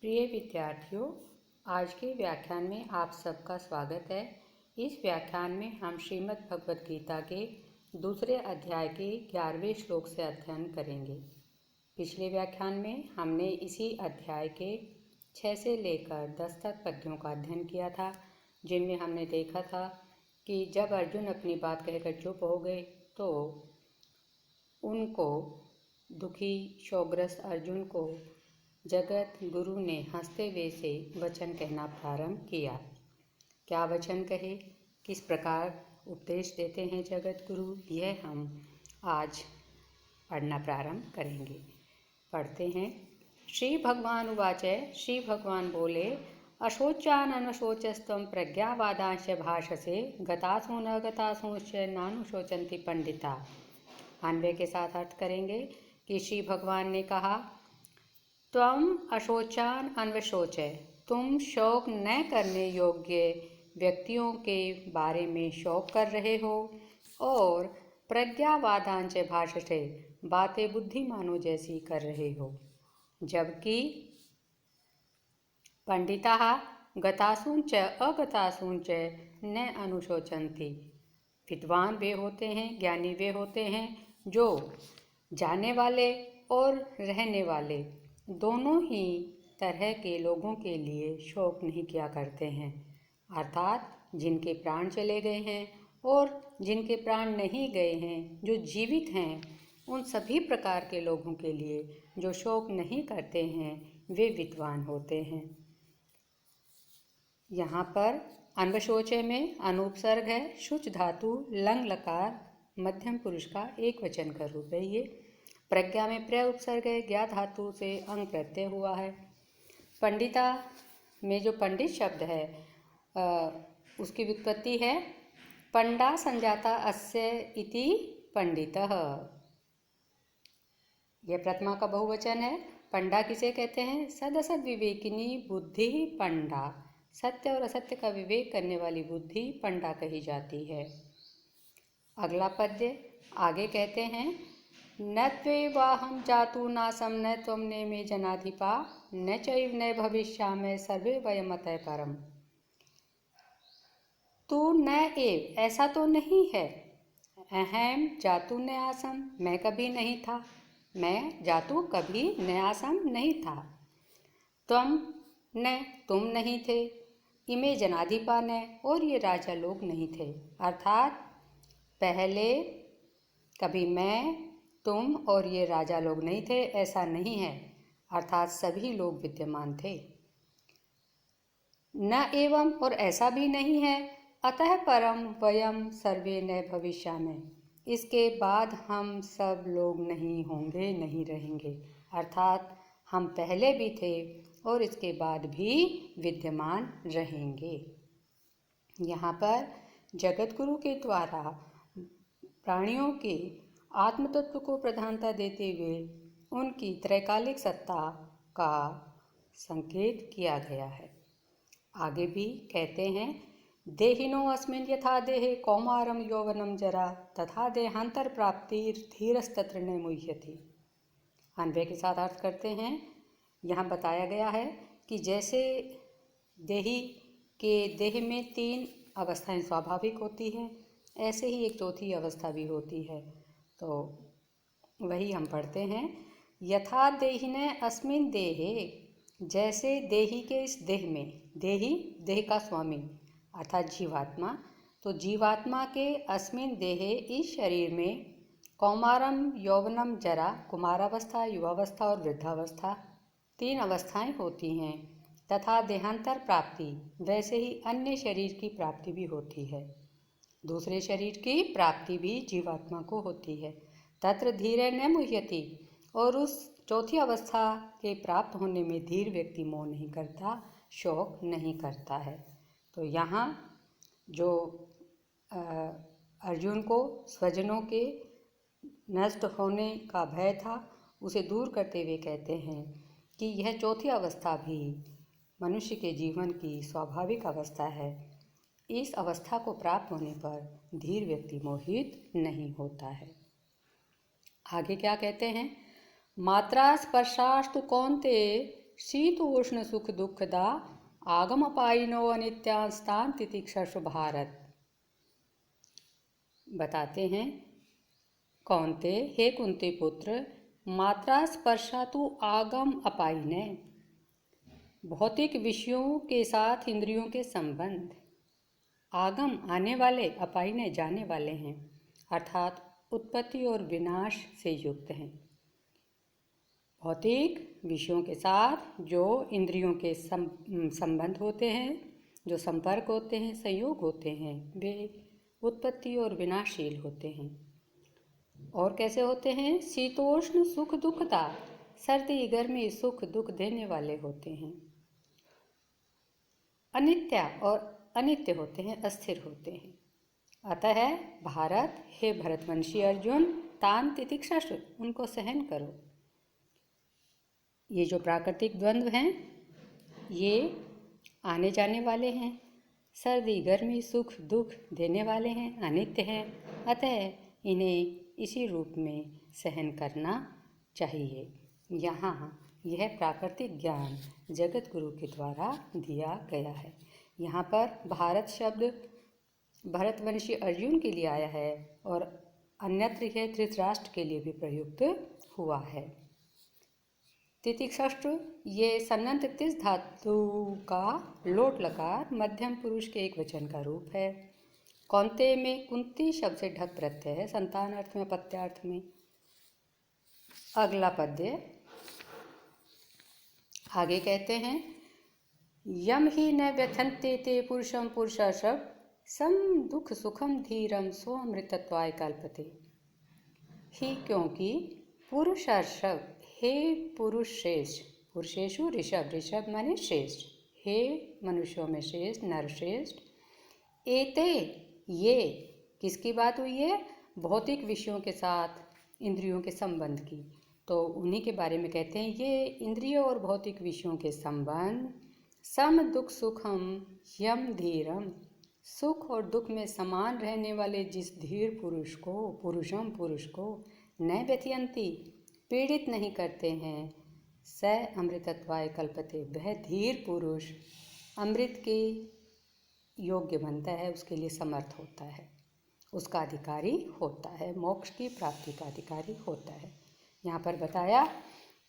प्रिय विद्यार्थियों, आज के व्याख्यान में आप सबका स्वागत है। इस व्याख्यान में हम श्रीमद् भगवद गीता के दूसरे अध्याय के 11वें श्लोक से अध्ययन करेंगे। पिछले व्याख्यान में हमने इसी अध्याय के 6 से लेकर 10 तक पद्यों का अध्ययन किया था, जिनमें हमने देखा था कि जब अर्जुन अपनी बात कहकर चुप हो गए तो उनको दुखी शोकग्रस्त अर्जुन को जगत गुरु ने हंसते हुए से वचन कहना प्रारंभ किया। क्या वचन कहे, किस प्रकार उपदेश देते हैं जगत गुरु, यह हम आज पढ़ना प्रारंभ करेंगे। पढ़ते हैं। श्री भगवान उवाच। श्री भगवान बोले, अशोचान अनशोचस्त्वं प्रज्ञावादांश भाषसे गतासु न गतासुश्च नानुशोचन्ति पंडिता। अन्वय के साथ अर्थ करेंगे कि श्री भगवान ने कहा, त्वम अशोचान अन्वशोचय, तुम शोक न करने योग्य व्यक्तियों के बारे में शोक कर रहे हो और प्रज्ञावादांच भाषते, बातें बुद्धिमानों जैसी कर रहे हो, जबकि पंडिता गतासूंच अगतासूंच न अनुशोचन्ति, विद्वान वे होते हैं, ज्ञानी वे होते हैं जो जाने वाले और रहने वाले दोनों ही तरह के लोगों के लिए शोक नहीं किया करते हैं। अर्थात जिनके प्राण चले गए हैं और जिनके प्राण नहीं गए हैं, जो जीवित हैं, उन सभी प्रकार के लोगों के लिए जो शोक नहीं करते हैं वे विद्वान होते हैं। यहाँ पर अन्वशोचे में अनुपसर्ग है, शुच धातु लंग लकार मध्यम पुरुष का एक वचन का रूप है। ये प्रज्ञा में प्रय उपसर्ग है, ज्ञा धातु से अंग प्रत्यय हुआ है। पंडिता में जो पंडित शब्द है उसकी व्युत्पत्ति है पंडा संजाता अस्य इति पंडितः। यह प्रथमा का बहुवचन है। पंडा किसे कहते हैं? सदसद विवेकिनी बुद्धि पंडा, सत्य और असत्य का विवेक करने वाली बुद्धि पंडा कही जाती है। अगला पद्य आगे कहते हैं, न त्वेवाहं जातु नासं न त्वं नेमे जनाधिपा न चैव न भविष्यामि सर्वे वयमतः परम। तू न एव, ऐसा तो नहीं है, अहम जातु न आसम, मैं कभी नहीं था, मैं जातु कभी न आसम नहीं था, त्वं न, तुम नहीं थे, इमे जनाधिपा न, और ये राजा लोग नहीं थे। अर्थात पहले कभी मैं, तुम और ये राजा लोग नहीं थे, ऐसा नहीं है। अर्थात सभी लोग विद्यमान थे। न एवं, और ऐसा भी नहीं है, अतः परम वयम सर्वे न भविष्यामि, इसके बाद हम सब लोग नहीं होंगे, नहीं रहेंगे। अर्थात हम पहले भी थे और इसके बाद भी विद्यमान रहेंगे। यहाँ पर जगत गुरु के द्वारा प्राणियों के आत्मतत्व को प्रधानता देते हुए उनकी त्रैकालिक सत्ता का संकेत किया गया है। आगे भी कहते हैं, देहिनो अस्मिन् यथा देहे कौमारम यौवनम जरा तथा देहांतर प्राप्तिर्धीरस्तत्र न मुह्यति। अन्वय के साथ अर्थ करते हैं। यहाँ बताया गया है कि जैसे देही के देह में 3 अवस्थाएं स्वाभाविक होती हैं, ऐसे ही एक चौथी अवस्था भी होती है। तो वही हम पढ़ते हैं, यथा देहिने अस्मिन् देहे, जैसे देही के इस देह में, देही देह का स्वामी अर्थात जीवात्मा, तो जीवात्मा के अस्मिन् देहे इस शरीर में कौमारम यौवनम जरा, कुमारावस्था, युवावस्था और वृद्धावस्था 3 अवस्थाएं होती हैं, तथा देहांतर प्राप्ति, वैसे ही अन्य शरीर की प्राप्ति भी होती है, दूसरे शरीर की प्राप्ति भी जीवात्मा को होती है। तत्र धीरे न मुह्यति, और उस चौथी अवस्था के प्राप्त होने में धीर व्यक्ति मोह नहीं करता, शोक नहीं करता है। तो यहाँ जो अर्जुन को स्वजनों के नष्ट होने का भय था, उसे दूर करते हुए कहते हैं कि यह चौथी अवस्था भी मनुष्य के जीवन की स्वाभाविक अवस्था है। इस अवस्था को प्राप्त होने पर धीर व्यक्ति मोहित नहीं होता है। आगे क्या कहते हैं, मात्रा स्पर्शास्तु कौन्ते शीतोष्ण सुख दुखदा आगमपायिनो अनित्यांस्तान तितिक्षसु भारत। बताते हैं, कौन्ते हे कुंती पुत्र, मात्रा स्पर्शा तु आगम अपायिने। भौतिक विषयों के साथ इंद्रियों के संबंध आगम आने वाले, अपायिने जाने वाले हैं, अर्थात उत्पत्ति और विनाश से युक्त हैं। भौतिक विषयों के साथ जो इंद्रियों के संबंध होते हैं, जो संपर्क होते हैं, संयोग होते हैं, वे उत्पत्ति और विनाशशील होते हैं। और कैसे होते हैं? शीतोष्ण सुख दुखदा, सर्दी गर्मी सुख दुख देने वाले होते हैं। अनित्य और अनित्य होते हैं, अस्थिर होते हैं। अतः भारत, हे भरतवंशी अर्जुन, तान तितिक्षसु, उनको सहन करो। ये जो प्राकृतिक द्वंद्व हैं ये आने जाने वाले हैं, सर्दी गर्मी सुख दुख देने वाले हैं, अनित्य हैं। अतः इन्हें इसी रूप में सहन करना चाहिए। यहाँ यह प्राकृतिक ज्ञान जगत गुरु के द्वारा दिया गया है। यहाँ पर भारत शब्द भरतवंशी अर्जुन के लिए आया है और अन्यत्र यह धृतराष्ट्र के लिए भी प्रयुक्त हुआ है। तितिक्षष्टु ये सन्नंत तिस धातु का लोट लकार मध्यम पुरुष के एक वचन का रूप है। कौन्ते में कुंती शब्द से ढक प्रत्यय है, संतान अर्थ में, पत्यार्थ में। अगला पद्य आगे कहते हैं, यम ही न व्यथन्ते ते पुरुषम पुरुषर्षभ सम दुख सुखम धीरम स्वमृतत्वाय कल्पते। ही क्योंकि पुरुषर्षभ, हे पुरुष श्रेष्ठ, पुरुषेषु ऋषभ, ऋषभ माने श्रेष्ठ, हे मनुष्यों में श्रेष्ठ, नर श्रेष्ठ। एते ये किसकी बात हुई है? भौतिक विषयों के साथ इंद्रियों के संबंध की। तो उन्हीं के बारे में कहते हैं, ये इंद्रियों और भौतिक विषयों के संबंध सम दुख सुखम यम धीरम, सुख और दुख में समान रहने वाले जिस धीर पुरुष को, पुरुषम पुरुष को, न व्यथयन्ति पीड़ित नहीं करते हैं, स अमृतत्वाय कल्पते, वह धीर पुरुष अमृत के योग्य बनता है, उसके लिए समर्थ होता है, उसका अधिकारी होता है, मोक्ष की प्राप्ति का अधिकारी होता है। यहाँ पर बताया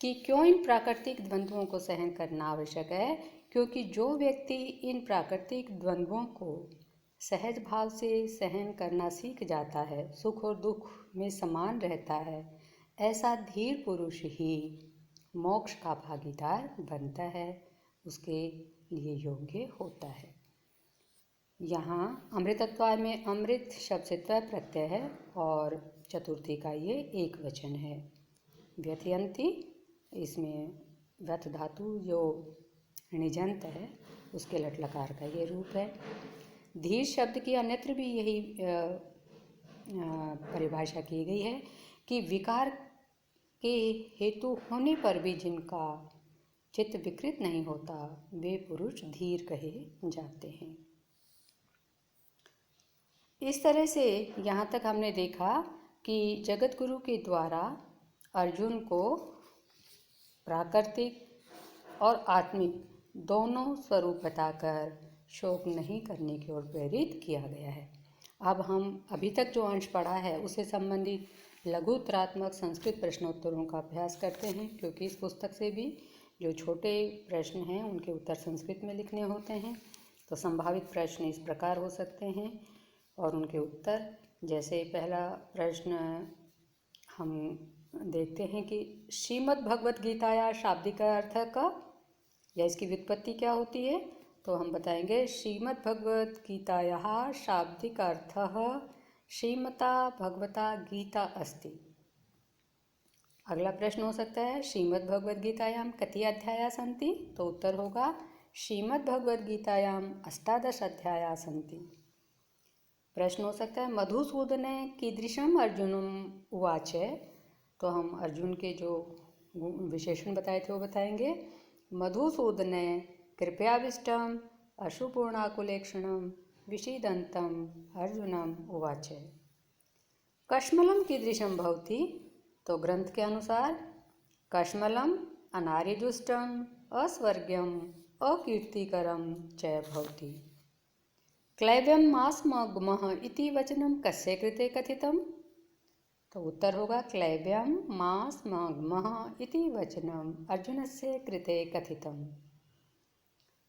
कि क्यों इन प्राकृतिक द्वंद्वों को सहन करना आवश्यक है, क्योंकि जो व्यक्ति इन प्राकृतिक द्वंद्वों को सहज भाव से सहन करना सीख जाता है, सुख और दुख में समान रहता है, ऐसा धीर पुरुष ही मोक्ष का भागीदार बनता है, उसके लिए योग्य होता है। यहाँ अमृतत्वाय में अमृत शब्द से त्व प्रत्यय है और चतुर्थी का ये एक वचन है। व्यथयन्ति, इसमें व्यथ धातु जो णिजंत है उसके लट लकार का ये रूप है। धीर शब्द की अन्यत्र भी यही परिभाषा की गई है कि विकार के हेतु होने पर भी जिनका चित्त विकृत नहीं होता, वे पुरुष धीर कहे जाते हैं। इस तरह से यहाँ तक हमने देखा कि जगत गुरु के द्वारा अर्जुन को प्राकृतिक और आत्मिक दोनों स्वरूप बताकर शोक नहीं करने की ओर प्रेरित किया गया है। अब हम अभी तक जो अंश पढ़ा है उससे संबंधित लघुतरात्मक संस्कृत प्रश्नोत्तरों का अभ्यास करते हैं, क्योंकि इस पुस्तक से भी जो छोटे प्रश्न हैं उनके उत्तर संस्कृत में लिखने होते हैं। तो संभावित प्रश्न इस प्रकार हो सकते हैं और उनके उत्तर, जैसे पहला प्रश्न हम देखते हैं कि श्रीमद् भगवत गीताया शाब्दिक अर्थ का या इसकी व्युत्पत्ति क्या होती है, तो हम बताएंगे श्रीमद् भगवत गीताया शाब्दिक अर्थः श्रीमता भगवता गीता अस्ति। अगला प्रश्न हो सकता है श्रीमद् भगवद गीतायाम कति अध्याया सन्ति, तो उत्तर होगा श्रीमद् भगवद गीतायाम 18 अध्याया सन्ति। प्रश्न हो सकता है मधुसूदने कीदृशम अर्जुनम उवाच, तो हम अर्जुन के जो विशेषण बताए थे वो बताएंगे। मधुसूदने कृपयाविष्टम अशुपूर्णाकुलेक्षणम विषीदंतम अर्जुनम उवाच। कश्मलम कीदृशम भवति, तो ग्रंथ के अनुसार कश्मलम अनार्यजुष्टम अस्वर्ग्यम अकीर्तिकरम च भवति। क्लैब्यम मास्मग्मः इति वचनं कस्य कृते कथितम्? तो उत्तर होगा क्लैब्यम मास्मग्मः इति वचनम अर्जुनस्य कृते कथितम्।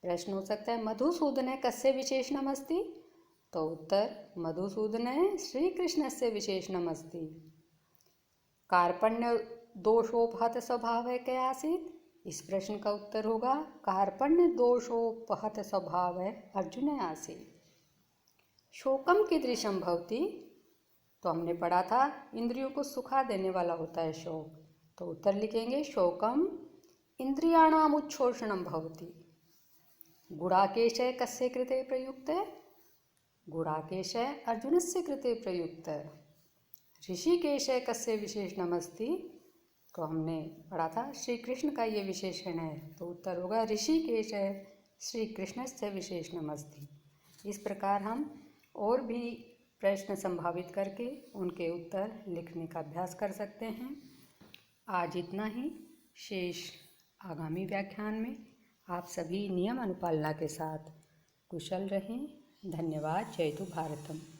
प्रश्न हो सकता है मधुसूदने कस्य विशेषणम् अस्ति? तो उत्तर मधुसूदने श्रीकृष्णस्य विशेषणम् अस्ति। कार्पण्य दोषोपहत स्वभावः कः आसीत्? इस प्रश्न का उत्तर होगा कार्पण्य दोषोपहत स्वभावः अर्जुन आसीत्। शोकम कीदृशं भवति? तो हमने पढ़ा था इंद्रियों को सुखा देने वाला होता है शोक। तो उत्तर लिखेंगे शोकम इंद्रियाणाम उच्छोषणम भवति। गुडाकेशः कस्य कृते प्रयुक्तः? गुडाकेशः अर्जुनस्य कृते प्रयुक्तः। ऋषिकेशः कस्य विशेषणमस्ति? तो हमने पढ़ा था श्री कृष्ण का ये विशेषण है। तो उत्तर होगा ऋषिकेशः श्री कृष्णस्य विशेषणमस्ति। इस प्रकार हम और भी प्रश्न संभावित करके उनके उत्तर लिखने का अभ्यास कर सकते हैं। आज इतना ही। शेष आगामी व्याख्यान में आप सभी नियम अनुपालना के साथ कुशल रहें। धन्यवाद। जय तु भारतम।